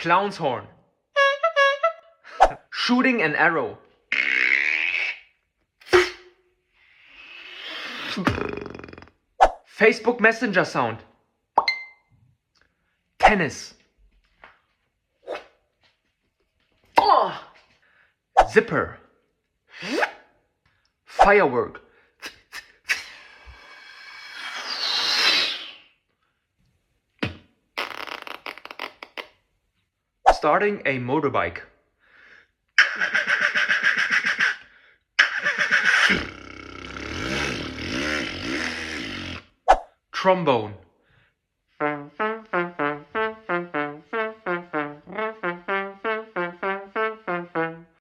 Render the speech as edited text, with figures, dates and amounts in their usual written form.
Clown's horn. Shooting an arrow. Facebook Messenger sound. Tennis. Zipper. Firework. Starting a motorbike. Trombone.